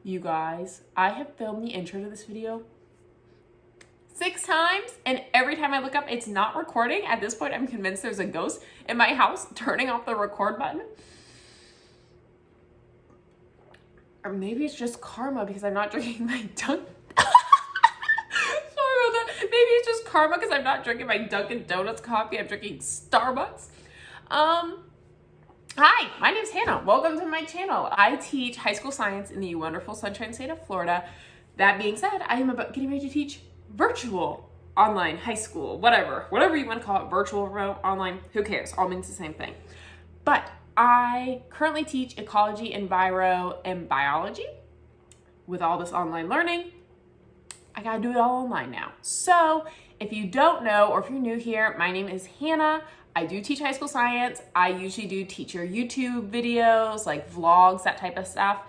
You guys, I have filmed the intro to this video 6 times, and every time I look up, it's not recording. At this point, I'm convinced there's a ghost in my house turning off the record button. Or maybe it's just karma because I'm not drinking my Sorry about that. Maybe it's just karma because I'm not drinking my Dunkin' Donuts coffee. I'm drinking Starbucks. Hi, my name's Hannah. Welcome to my channel. I teach high school science in the wonderful Sunshine State of Florida. That being said, I am about getting ready to teach virtual online high school, whatever you want to call it, virtual, remote, online, who cares? All means the same thing. But I currently teach ecology, enviro, and biology. With all this online learning, I gotta do it all online now. So if you don't know, or if you're new here, my name is Hannah. I do teach high school science. I usually do teacher YouTube videos, like vlogs, that type of stuff.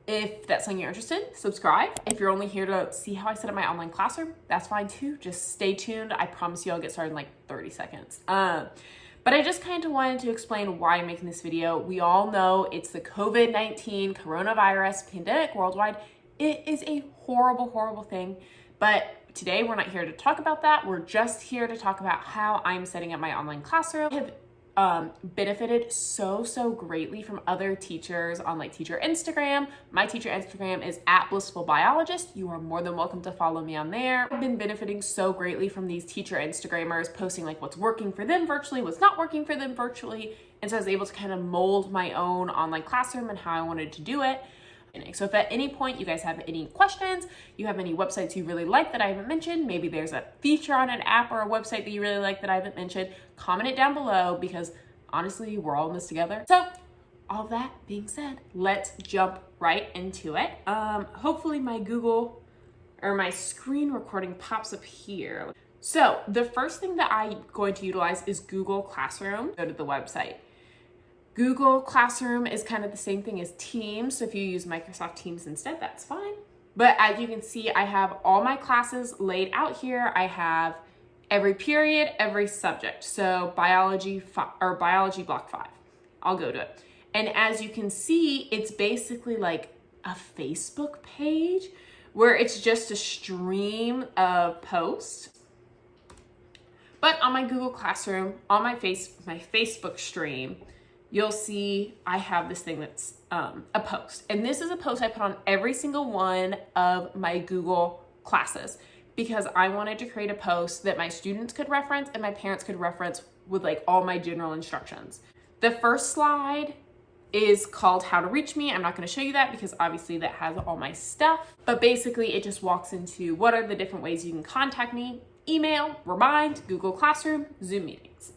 If that's something you're interested in, subscribe. If you're only here to see how I set up my online classroom, that's fine too. Just stay tuned. I promise you I'll get started in like 30 seconds. But I just kind of wanted to explain why I'm making this video. We all know it's the COVID-19 coronavirus pandemic worldwide. It is a horrible, horrible thing. But today we're not here to talk about that. We're just here to talk about how I'm setting up my online classroom. I have benefited so greatly from other teachers on like teacher Instagram. My teacher Instagram is @blissfulbiologist. You are more than welcome to follow me on there. I've been benefiting so greatly from these teacher Instagrammers posting like what's working for them virtually, what's not working for them virtually. And so I was able to kind of mold my own online classroom and how I wanted to do it. So if at any point you guys have any questions, you have any websites you really like that I haven't mentioned, maybe there's a feature on an app or a website that you really like that I haven't mentioned, comment it down below because honestly, we're all in this together. So all that being said, let's jump right into it. Hopefully my Google or my screen recording pops up here. So the first thing that I'm going to utilize is Google Classroom. Go to the website. Google Classroom is kind of the same thing as Teams. So if you use Microsoft Teams instead, that's fine. But as you can see, I have all my classes laid out here. I have every period, every subject. So biology block 5. I'll go to it. And as you can see, it's basically like a Facebook page where it's just a stream of posts. But on my Google Classroom, on my Facebook stream, you'll see I have this thing that's a post. And this is a post I put on every single one of my Google classes because I wanted to create a post that my students could reference and my parents could reference with like all my general instructions. The first slide is called How to Reach Me. I'm not going to show you that because obviously that has all my stuff. But basically it just walks into what are the different ways you can contact me: email, Remind, Google Classroom, Zoom meetings.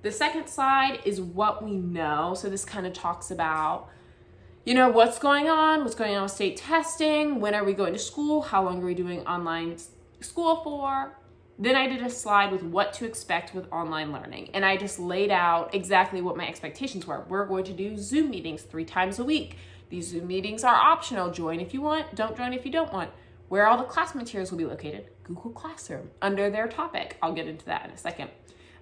The second slide is what we know. So this kind of talks about, you know, what's going on with state testing, when are we going to school, how long are we doing online school for. Then I did a slide with what to expect with online learning. And I just laid out exactly what my expectations were. We're going to do Zoom meetings 3 times a week. These Zoom meetings are optional. Join if you want, don't join if you don't want. Where all the class materials will be located, Google Classroom, under their topic. I'll get into that in a second.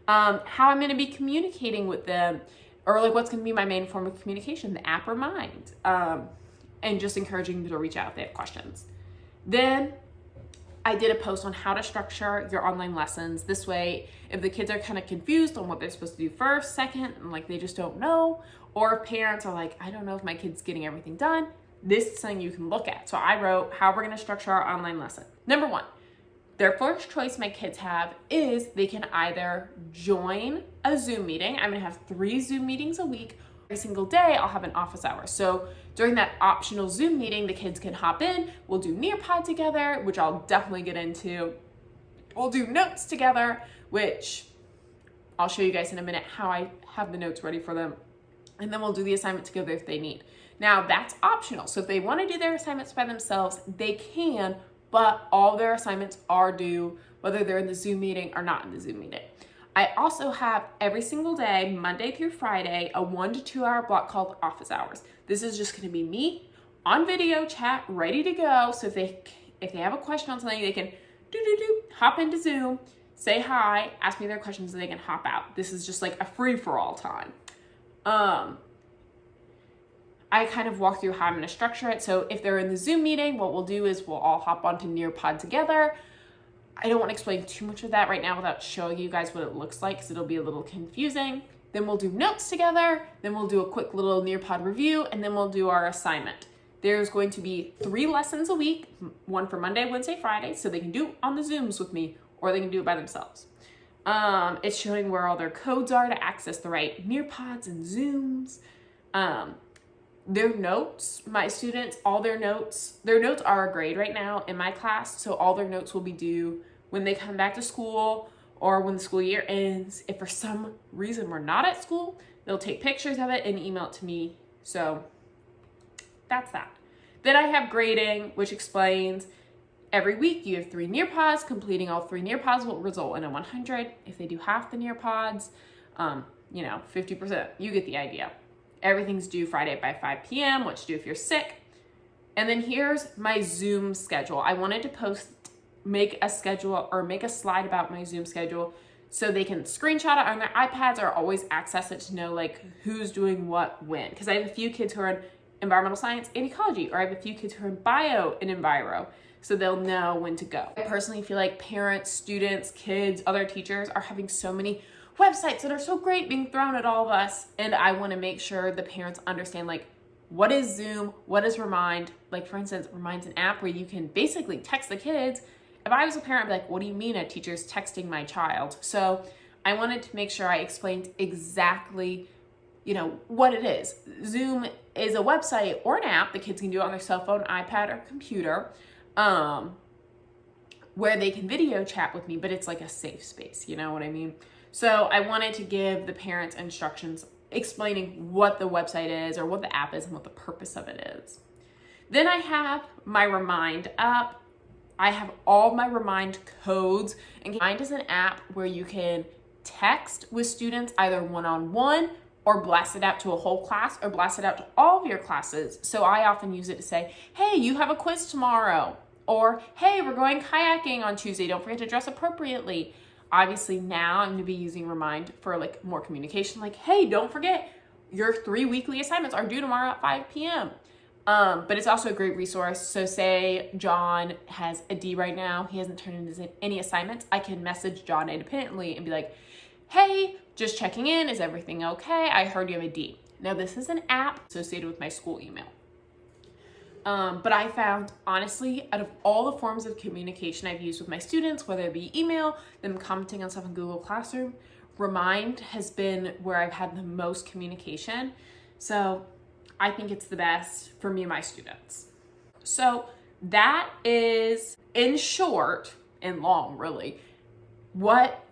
How I'm going to be communicating with them, or like what's going to be my main form of communication, the app Remind, and just encouraging them to reach out if they have questions. Then I did a post on how to structure your online lessons. This way, if the kids are kind of confused on what they're supposed to do first, second, and like they just don't know, or if parents are like, I don't know if my kid's getting everything done, this is something you can look at. So I wrote how we're going to structure our online lesson. Number 1. Their first choice my kids have is they can either join a Zoom meeting. I'm gonna have 3 Zoom meetings a week. Every single day, I'll have an office hour. So during that optional Zoom meeting, the kids can hop in. We'll do Nearpod together, which I'll definitely get into. We'll do notes together, which I'll show you guys in a minute how I have the notes ready for them. And then we'll do the assignment together if they need. Now that's optional. So if they wanna do their assignments by themselves, they can, but all their assignments are due, whether they're in the Zoom meeting or not in the Zoom meeting. I also have every single day, Monday through Friday, a 1 to 2 hour block called office hours. This is just gonna be me on video chat, ready to go. So if they have a question on something, they can hop into Zoom, say hi, ask me their questions, and they can hop out. This is just like a free-for-all time. I kind of walk through how I'm going to structure it. So if they're in the Zoom meeting, what we'll do is we'll all hop onto Nearpod together. I don't want to explain too much of that right now without showing you guys what it looks like, because it'll be a little confusing. Then we'll do notes together. Then we'll do a quick little Nearpod review, and then we'll do our assignment. There's going to be 3 lessons a week, one for Monday, Wednesday, Friday, so they can do it on the Zooms with me, or they can do it by themselves. It's showing where all their codes are to access the right Nearpods and Zooms. Their notes, my students, all their notes are a grade right now in my class, so all their notes will be due when they come back to school or when the school year ends. If for some reason we're not at school, they'll take pictures of it and email it to me. So that's that. Then I have grading, which explains every week you have 3 Nearpods. Completing all 3 Nearpods will result in a 100. If they do half the Nearpods, 50%. You get the idea. Everything's due Friday by 5 p.m., what to do if you're sick. And then here's my Zoom schedule. I wanted to make a schedule or make a slide about my Zoom schedule so they can screenshot it on their iPads or always access it to know like who's doing what when. Because I have a few kids who are in environmental science and ecology, or I have a few kids who are in bio and enviro, so they'll know when to go. I personally feel like parents, students, kids, other teachers are having so many websites that are so great being thrown at all of us, and I want to make sure the parents understand like what is Zoom, what is Remind. Like for instance, Remind's an app where you can basically text the kids. If I was a parent, I'd be like, what do you mean a teacher's texting my child? So I wanted to make sure I explained exactly what it is. Zoom is a website or an app the kids can do on their cell phone, iPad, or computer, where they can video chat with me, but it's like a safe space, you know what I mean? So I wanted to give the parents instructions explaining what the website is or what the app is and what the purpose of it is. Then I have my Remind app. I have all my Remind codes, and Remind is an app where you can text with students either one-on-one or blast it out to a whole class or blast it out to all of your classes. So I often use it to say, hey, you have a quiz tomorrow, or hey, we're going kayaking on Tuesday. Don't forget to dress appropriately. Obviously now I'm gonna be using Remind for like more communication, like, hey, don't forget your 3 weekly assignments are due tomorrow at 5 p.m. But it's also a great resource. So say John has a D right now, he hasn't turned in any assignments, I can message John independently and be like, hey, just checking in, is everything okay? I heard you have a D. Now this is an app associated with my school email. But I found, honestly, out of all the forms of communication I've used with my students, whether it be email, them commenting on stuff in Google Classroom, Remind has been where I've had the most communication. So I think it's the best for me and my students. So that is, in short and long really, what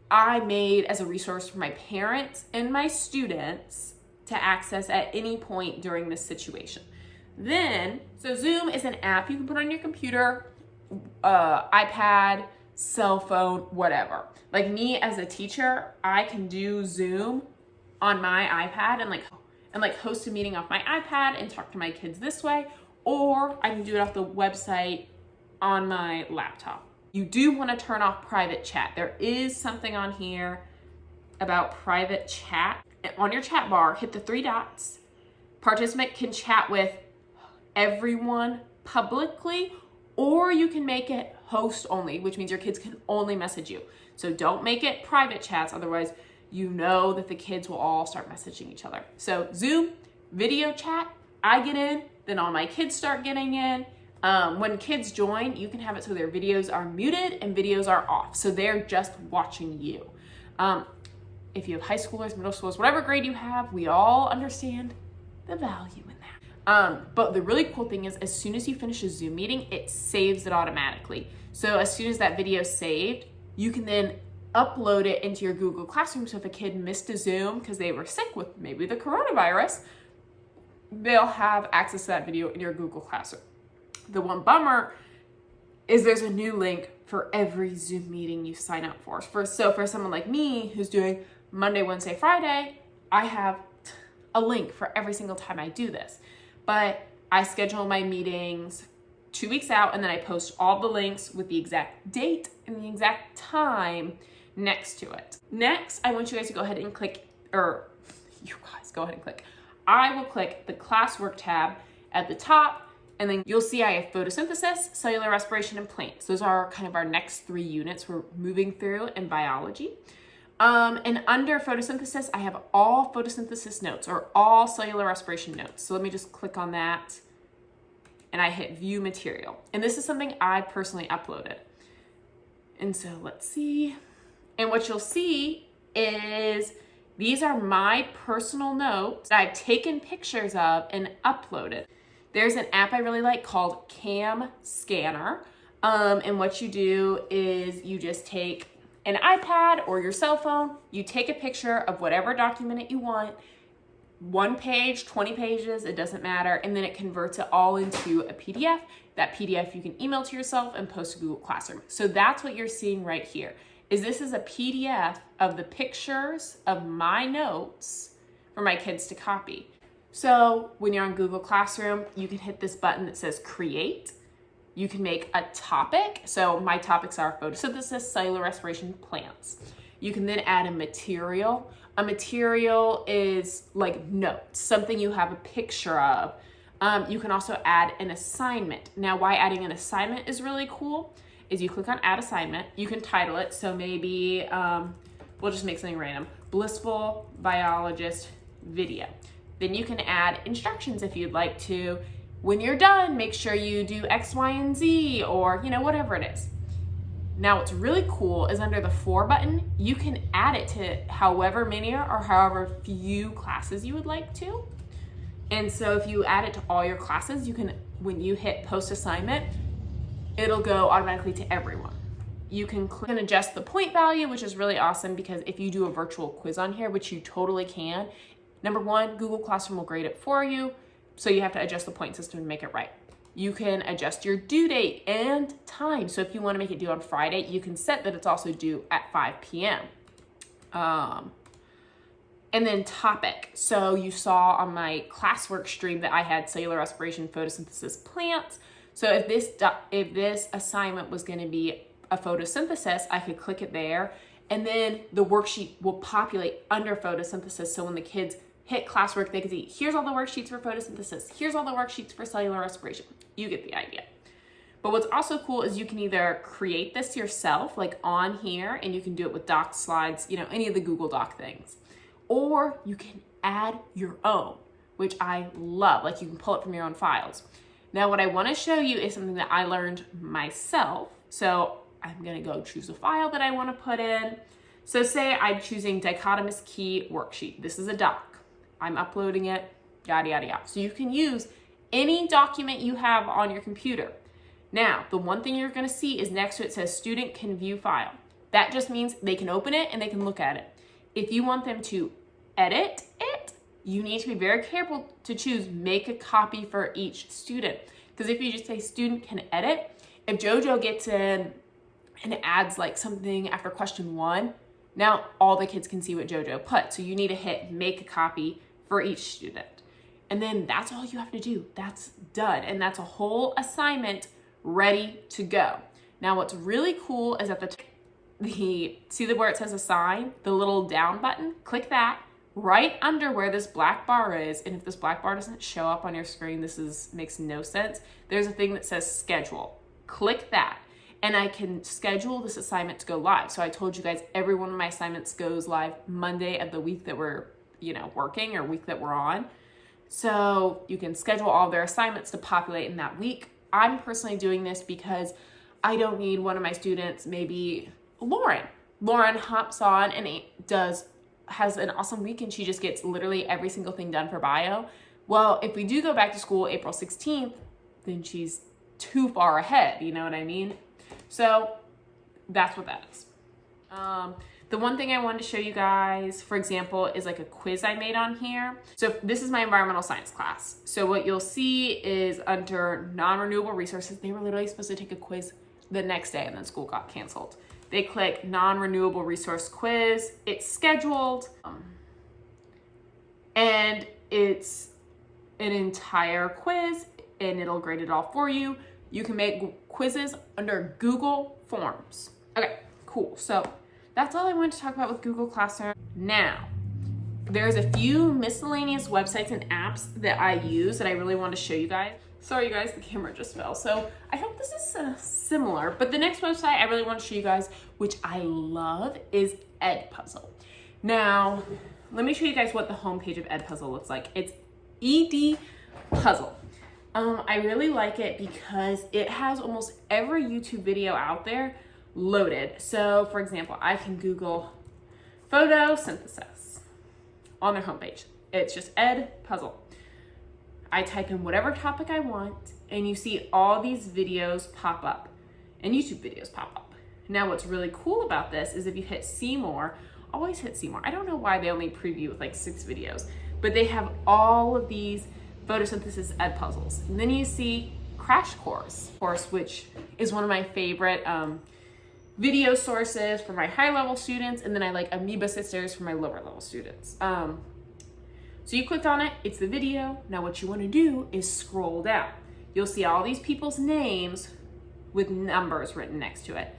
I made as a resource for my parents and my students to access at any point during this situation. Then, so Zoom is an app you can put on your computer, iPad, cell phone, whatever. Like me as a teacher, I can do Zoom on my iPad and host a meeting off my iPad and talk to my kids this way, or I can do it off the website on my laptop. You do want to turn off private chat. There is something on here about private chat. On your chat bar, hit the 3 dots. Participant can chat with everyone publicly, or you can make it host only, which means your kids can only message you. So don't make it private chats, otherwise you know that the kids will all start messaging each other. So Zoom, video chat, I get in, then all my kids start getting in. When kids join, you can have it so their videos are muted and videos are off. So they're just watching you. If you have high schoolers, middle schoolers, whatever grade you have, we all understand the value in that. But the really cool thing is as soon as you finish a Zoom meeting, it saves it automatically. So as soon as that video is saved, you can then upload it into your Google Classroom. So if a kid missed a Zoom because they were sick with maybe the coronavirus, they'll have access to that video in your Google Classroom. The one bummer is there's a new link for every Zoom meeting you sign up for. So for someone like me who's doing Monday, Wednesday, Friday, I have a link for every single time I do this. But I schedule my meetings 2 weeks out, and then I post all the links with the exact date and the exact time next to it. Next, I want you guys to go ahead and click, I will click the Classwork tab at the top, and then you'll see I have photosynthesis, cellular respiration, and plants. Those are kind of our next 3 units we're moving through in biology. And under photosynthesis, I have all photosynthesis notes or all cellular respiration notes. So let me just click on that and I hit view material. And this is something I personally uploaded. And so let's see. And what you'll see is these are my personal notes that I've taken pictures of and uploaded. There's an app I really like called Cam Scanner. And what you do is you just take an iPad or your cell phone, you take a picture of whatever document you want, 1 page, 20 pages, it doesn't matter, and then it converts it all into a PDF. That PDF you can email to yourself and post to Google Classroom. So that's what you're seeing right here, is this is a PDF of the pictures of my notes for my kids to copy. So when you're on Google Classroom, you can hit this button that says Create. You can make a topic. So my topics are photosynthesis, cellular respiration, plants. You can then add a material. A material is like notes, something you have a picture of. You can also add an assignment. Now, why adding an assignment is really cool is you click on Add Assignment. You can title it. So maybe we'll just make something random. Blissful Biologist Video. Then you can add instructions if you'd like to. When you're done, make sure you do X, Y, and Z, or whatever it is. Now, what's really cool is under the For button, you can add it to however many or however few classes you would like to. And so if you add it to all your classes, you can, when you hit Post Assignment, it'll go automatically to everyone. You can click and adjust the point value, which is really awesome because if you do a virtual quiz on here, which you totally can, number 1, Google Classroom will grade it for you. So you have to adjust the point system to make it right. You can adjust your due date and time. So if you want to make it due on Friday, you can set that it's also due at 5 p.m. And then topic. So you saw on my Classwork stream that I had cellular respiration, photosynthesis, plants. So if this assignment was going to be a photosynthesis, I could click it there. And then the worksheet will populate under photosynthesis. So when the kids hit Classwork, they can see, here's all the worksheets for photosynthesis. Here's all the worksheets for cellular respiration. You get the idea. But what's also cool is you can either create this yourself, like on here, and you can do it with Docs, Slides, any of the Google Doc things. Or you can add your own, which I love. Like you can pull it from your own files. Now, what I want to show you is something that I learned myself. So I'm going to go choose a file that I want to put in. So say I'm choosing dichotomous key worksheet. This is a doc. I'm uploading it, yada, yada, yada. So you can use any document you have on your computer. Now, the one thing you're going to see is next to it says student can view file. That just means they can open it and they can look at it. If you want them to edit it, you need to be very careful to choose make a copy for each student. Because if you just say student can edit, if JoJo gets in and adds like something after question 1, now all the kids can see what JoJo put. So you need to hit make a copy for each student. And then that's all you have to do. That's done. And that's a whole assignment ready to go. Now what's really cool is at see where it says assign, the little down button, click that right under where this black bar is. And if this black bar doesn't show up on your screen, makes no sense. There's a thing that says schedule. Click that. And I can schedule this assignment to go live. So I told you guys every one of my assignments goes live Monday of the week that we're working or week that we're on. So you can schedule all their assignments to populate in that week. I'm personally doing this because I don't need one of my students, maybe Lauren. Lauren hops on and has an awesome week and she just gets literally every single thing done for bio. Well, if we do go back to school April 16th, then she's too far ahead, you know what I mean? So that's what that is. The one thing I wanted to show you guys, for example, is like a quiz I made on here. So this is my environmental science class. So what you'll see is under non-renewable resources, they were literally supposed to take a quiz the next day and then school got canceled. They click non-renewable resource quiz, it's scheduled, and it's an entire quiz and it'll grade it all for you. You can make quizzes under Google Forms. Okay, cool. So that's all I wanted to talk about with Google Classroom. Now, There's a few miscellaneous websites and apps that I use that I really want to show you guys. Sorry, you guys, the camera just fell. So I hope this is similar. But the next website I really want to show you guys, which I love, is Edpuzzle. Now, let me show you guys what the homepage of Edpuzzle looks like. It's Edpuzzle. I really like it because it has almost every YouTube video out there loaded. So, for example, I can Google photosynthesis on their homepage. It's just Edpuzzle. I type in whatever topic I want, and you see all these videos pop up, and YouTube videos pop up. Now, what's really cool about this is if you hit see more, always hit see more. I don't know why they only preview with like 6 videos, but they have all of these photosynthesis Edpuzzles. And then you see Crash Course, which is one of my favorite video sources for my high level students, and then I like Amoeba Sisters for my lower level students. So you click on it, it's the video. Now what you want to do is scroll down. You'll see all these people's names with numbers written next to it.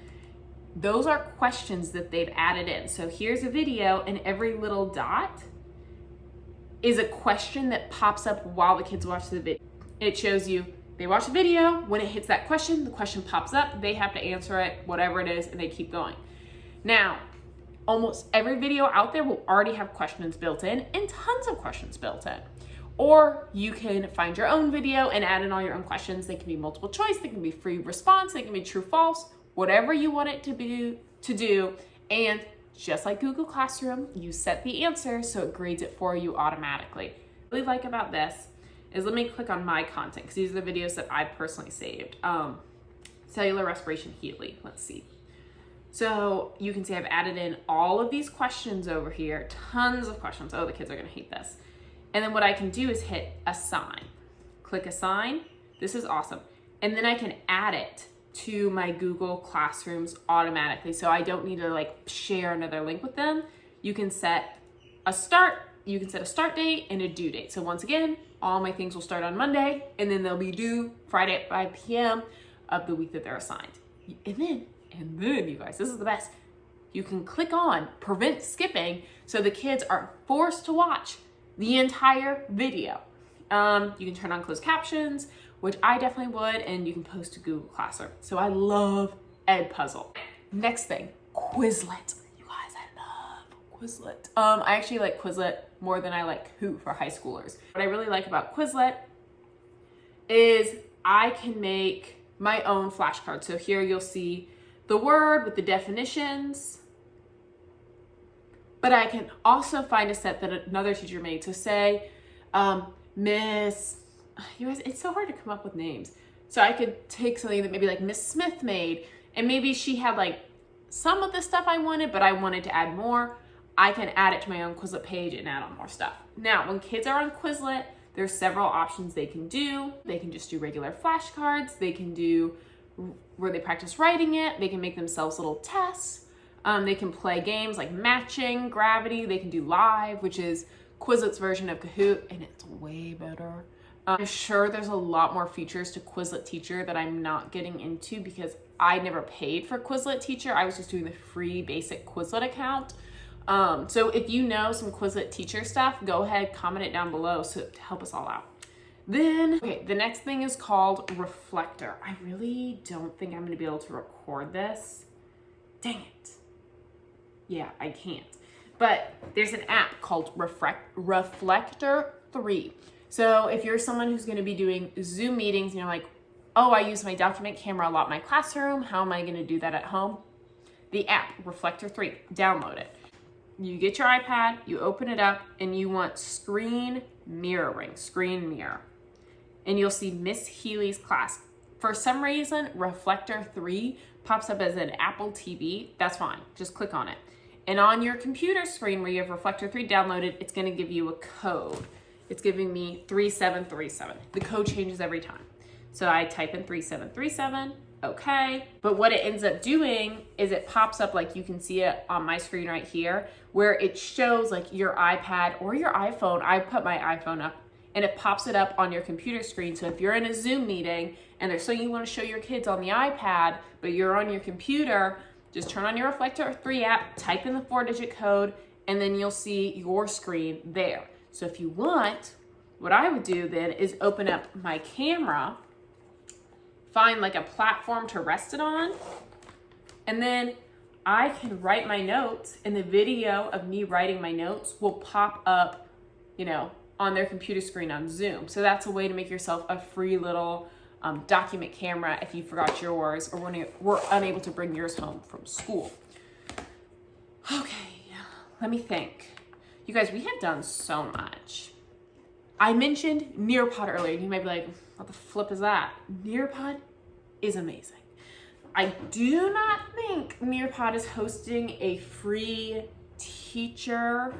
Those are questions that they've added in. So here's a video, and every little dot is a question that pops up while the kids watch the video. It shows you they watch the video, when it hits that question, the question pops up, they have to answer it, whatever it is, and they keep going. Now, almost every video out there will already have questions built in, and tons of questions built in. Or you can find your own video and add in all your own questions. They can be multiple choice, they can be free response, they can be true, false, whatever you want it to do. And just like Google Classroom, you set the answer so it grades it for you automatically. What I really like about this is, let me click on my content, because these are the videos that I personally saved. Cellular respiration Healy, let's see. So you can see I've added in all of these questions over here, tons of questions. Oh, the kids are gonna hate this. And then what I can do is hit assign. Click assign, this is awesome. And then I can add it to my Google Classrooms automatically. So I don't need to like share another link with them. You can set a start date and a due date. So once again, all my things will start on Monday, and then they'll be due Friday at 5 p.m. of the week that they're assigned. And then you guys, this is the best. You can click on prevent skipping, so the kids are forced to watch the entire video. You can turn on closed captions, which I definitely would, and you can post to Google Classroom. So I love Edpuzzle. Next thing, Quizlet. You guys, I love Quizlet. I actually like Quizlet more than I like Hoot for high schoolers. What I really like about Quizlet is I can make my own flashcards. So here you'll see the word with the definitions, but I can also find a set that another teacher made. So say, Miss, you guys, it's so hard to come up with names. So I could take something that maybe like Miss Smith made, and maybe she had like some of the stuff I wanted, but I wanted to add more. I can add it to my own Quizlet page and add on more stuff. Now, when kids are on Quizlet, there's several options they can do. They can just do regular flashcards. They can do where they practice writing it. They can make themselves little tests. They can play games like matching, gravity. They can do live, which is Quizlet's version of Kahoot, and it's way better. I'm sure there's a lot more features to Quizlet Teacher that I'm not getting into because I never paid for Quizlet Teacher. I was just doing the free basic Quizlet account. So if you know some Quizlet Teacher stuff, go ahead, comment it down below to help us all out. Then, okay, the next thing is called Reflector. I really don't think I'm gonna be able to record this. Dang it. Yeah, I can't. But there's an app called Reflector 3. So if you're someone who's gonna be doing Zoom meetings and you're like, oh, I use my document camera a lot in my classroom, how am I gonna do that at home? The app, Reflector 3, download it. You get your iPad, you open it up, and you want screen mirror. And you'll see Miss Healy's class. For some reason, Reflector 3 pops up as an Apple TV. That's fine, just click on it. And on your computer screen where you have Reflector 3 downloaded, it's gonna give you a code. It's giving me 3737. The code changes every time. So I type in 3737, okay. But what it ends up doing is it pops up like you can see it on my screen right here, where it shows like your iPad or your iPhone. I put my iPhone up and it pops it up on your computer screen. So if you're in a Zoom meeting and there's something you want to show your kids on the iPad, but you're on your computer, just turn on your Reflector 3 app, type in the 4-digit code, and then you'll see your screen there. So if you want, what I would do then is open up my camera, find like a platform to rest it on, and then I can write my notes, and the video of me writing my notes will pop up, you know, on their computer screen on Zoom. So that's a way to make yourself a free little document camera if you forgot yours or were unable to bring yours home from school. Okay, let me think. You guys, we have done so much. I mentioned Nearpod earlier. You might be like, what the flip is that? Nearpod is amazing. I do not think Nearpod is hosting a free teacher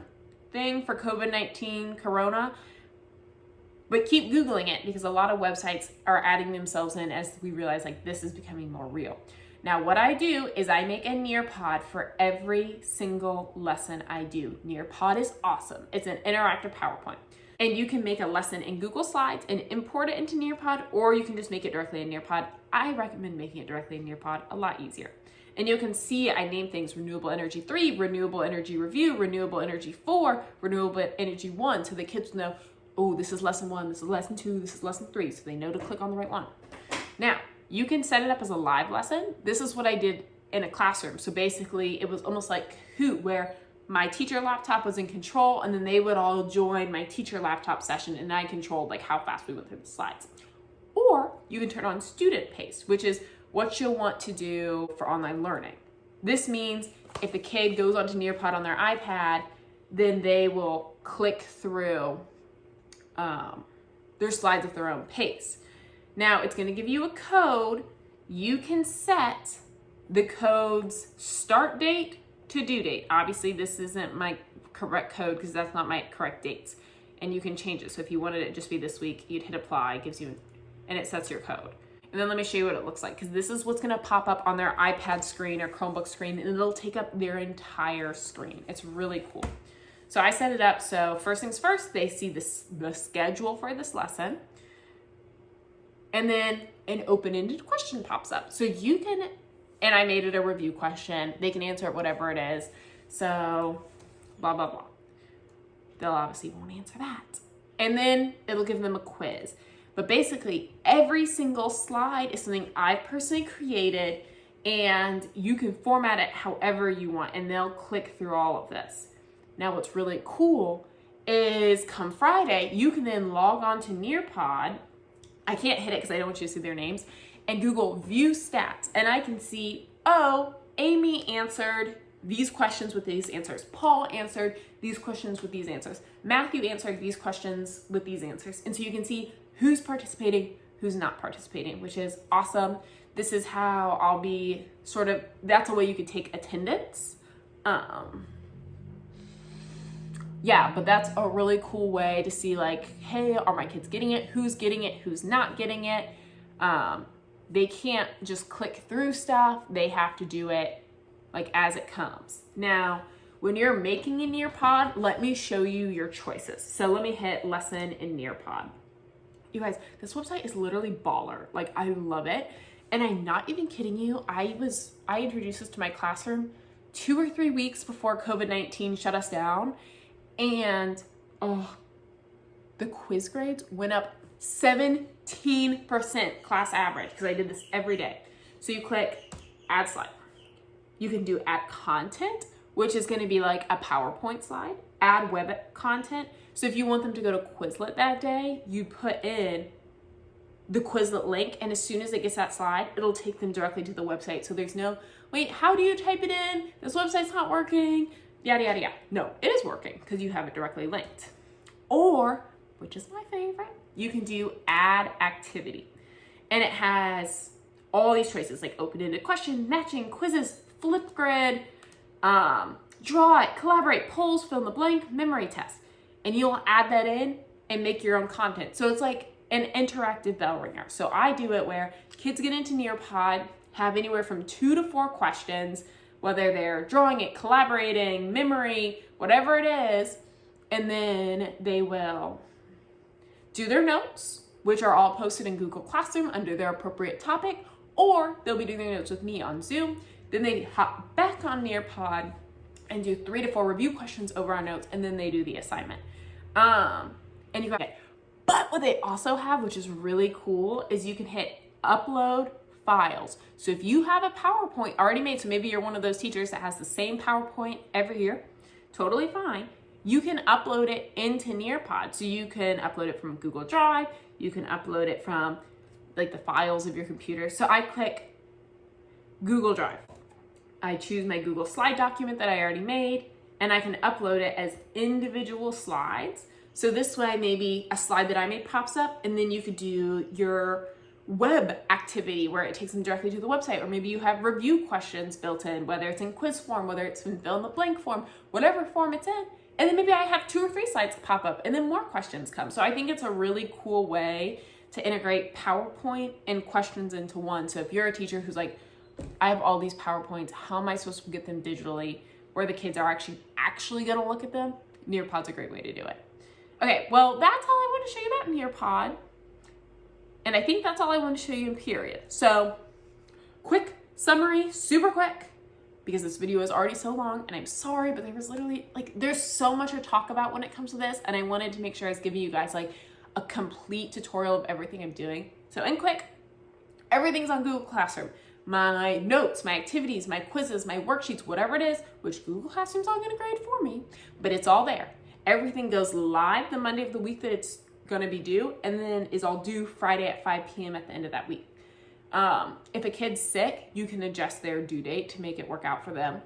thing for COVID-19 Corona, but keep Googling it because a lot of websites are adding themselves in as we realize like this is becoming more real. Now, what I do is I make a Nearpod for every single lesson I do. Nearpod is awesome. It's an interactive PowerPoint. And you can make a lesson in Google Slides and import it into Nearpod, or you can just make it directly in Nearpod. I recommend making it directly in Nearpod, a lot easier. And you can see I name things Renewable Energy 3, Renewable Energy Review, Renewable Energy 4, Renewable Energy 1, so the kids know, oh, this is lesson 1, this is lesson 2, this is lesson 3, so they know to click on the right one. Now, you can set it up as a live lesson. This is what I did in a classroom. So basically, it was almost like Hoot, where my teacher laptop was in control, and then they would all join my teacher laptop session, and I controlled like how fast we went through the slides. Or you can turn on student paced, which is what you'll want to do for online learning. This means if the kid goes onto Nearpod on their iPad, then they will click through their slides at their own pace. Now it's going to give you a code. You can set the code's start date to due date. Obviously, this isn't my correct code because that's not my correct dates. And you can change it. So if you wanted it to just be this week, you'd hit apply, it gives you, and it sets your code. And then let me show you what it looks like, because this is what's going to pop up on their iPad screen or Chromebook screen, and it'll take up their entire screen. It's really cool. So I set it up so first things first, they see the schedule for this lesson, and then an open-ended question pops up. So you can, and I made it a review question. They can answer it whatever it is. So blah, blah, blah. They'll obviously won't answer that. And then it'll give them a quiz. But basically, every single slide is something I've personally created, and you can format it however you want, and they'll click through all of this. Now, what's really cool is come Friday, you can then log on to Nearpod. I can't hit it because I don't want you to see their names, and Google View Stats, and I can see, oh, Amy answered these questions with these answers. Paul answered these questions with these answers. Matthew answered these questions with these answers. And so you can see who's participating, who's not participating, which is awesome. This is how I'll be that's a way you could take attendance. Yeah, but that's a really cool way to see like, hey, are my kids getting it? Who's getting it? Who's not getting it? They can't just click through stuff. They have to do it like as it comes. Now, when you're making a Nearpod, let me show you your choices. So let me hit lesson in Nearpod. You guys, this website is literally baller. Like, I love it. And I'm not even kidding you. I introduced this to my classroom 2 or 3 weeks before COVID-19 shut us down. And the quiz grades went up 17% class average because I did this every day. So you click add slide. You can do add content, which is going to be like a PowerPoint slide, add web content. So if you want them to go to Quizlet that day, you put in the Quizlet link, and as soon as it gets that slide, it'll take them directly to the website. So there's no, wait, how do you type it in? This website's not working, yada, yada, yada. No, it is working because you have it directly linked. Or, which is my favorite, you can do add activity. And it has all these choices like open-ended question, matching, quizzes, Flipgrid, draw it, collaborate, polls, fill in the blank, memory test. And you'll add that in and make your own content. So it's like an interactive bell ringer. So I do it where kids get into Nearpod, have anywhere from 2 to 4 questions, whether they're drawing it, collaborating, memory, whatever it is, and then they will do their notes, which are all posted in Google Classroom under their appropriate topic, or they'll be doing their notes with me on Zoom. Then they hop back on Nearpod, and do 3 to 4 review questions over on notes, and then they do the assignment. And you got it. But what they also have, which is really cool, is you can hit upload files. So if you have a PowerPoint already made, so maybe you're one of those teachers that has the same PowerPoint every year, totally fine. You can upload it into Nearpod. So you can upload it from Google Drive, you can upload it from like the files of your computer. So I click Google Drive. I choose my Google slide document that I already made, and I can upload it as individual slides. So this way, maybe a slide that I made pops up, and then you could do your web activity where it takes them directly to the website, or maybe you have review questions built in, whether it's in quiz form, whether it's in fill in the blank form, whatever form it's in. And then maybe I have 2 or 3 slides pop up, and then more questions come. So I think it's a really cool way to integrate PowerPoint and questions into one. So if you're a teacher who's like, I have all these PowerPoints, how am I supposed to get them digitally where the kids are actually going to look at them? Nearpod's a great way to do it. Okay, well, that's all I want to show you about Nearpod. And I think that's all I want to show you in period. So, quick summary, super quick, because this video is already so long, and I'm sorry, but there was literally, there's so much to talk about when it comes to this, and I wanted to make sure I was giving you guys, a complete tutorial of everything I'm doing. So, in quick, everything's on Google Classroom. My notes, my activities, my quizzes, my worksheets, whatever it is, which Google Classroom's all gonna grade for me, but it's all there. Everything goes live the Monday of the week that it's gonna be due, and then is all due Friday at 5 p.m. at the end of that week. If a kid's sick, you can adjust their due date to make it work out for them.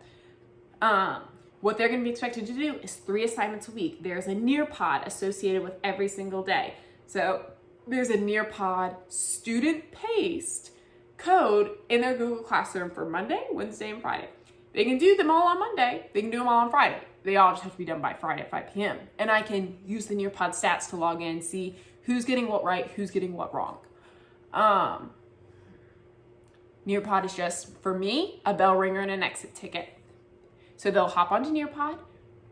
What they're gonna be expected to do is 3 assignments a week. There's a Nearpod associated with every single day. So there's a Nearpod student-paced code in their Google Classroom for Monday, Wednesday, and Friday. They can do them all on Monday. They can do them all on Friday. They all just have to be done by Friday at 5 p.m. And I can use the Nearpod stats to log in, see who's getting what right, who's getting what wrong. Nearpod is just, for me, a bell ringer and an exit ticket. So they'll hop onto Nearpod,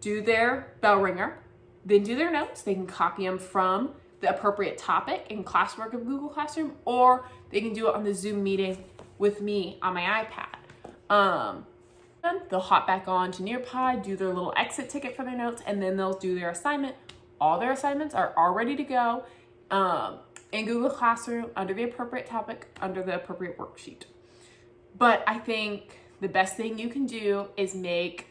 do their bell ringer, then do their notes. They can copy them from the appropriate topic in Classwork of Google Classroom, or they can do it on the Zoom meeting with me on my iPad. They'll hop back on to Nearpod, do their little exit ticket for their notes, and then they'll do their assignment. All their assignments are all ready to go in Google Classroom under the appropriate topic, under the appropriate worksheet. But I think the best thing you can do is make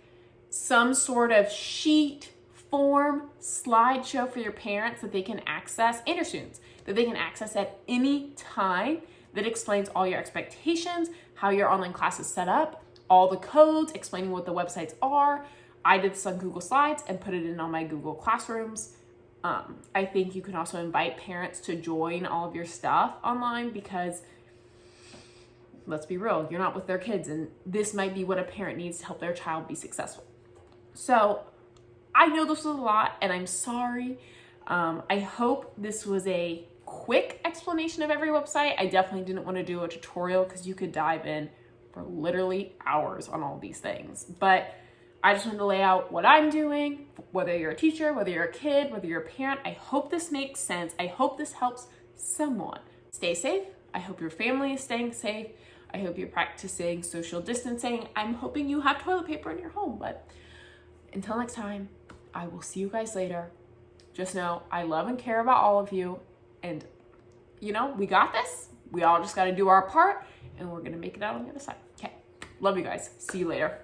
some sort of sheet, form, slideshow for your parents that they can access, and your students, that they can access at any time, that explains all your expectations, how your online class is set up, all the codes, explaining what the websites are. I did this on Google Slides and put it in all my Google Classrooms. I think you can also invite parents to join all of your stuff online, because let's be real, you're not with their kids, and this might be what a parent needs to help their child be successful. So I know this was a lot, and I'm sorry. I hope this was a quick explanation of every website. I definitely didn't want to do a tutorial because you could dive in for literally hours on all these things. But I just wanted to lay out what I'm doing, whether you're a teacher, whether you're a kid, whether you're a parent. I hope this makes sense. I hope this helps someone. Stay safe. I hope your family is staying safe. I hope you're practicing social distancing. I'm hoping you have toilet paper in your home, but until next time, I will see you guys later. Just know I love and care about all of you, and we got this. We all just got to do our part, and we're going to make it out on the other side. Okay. Love you guys. See you later.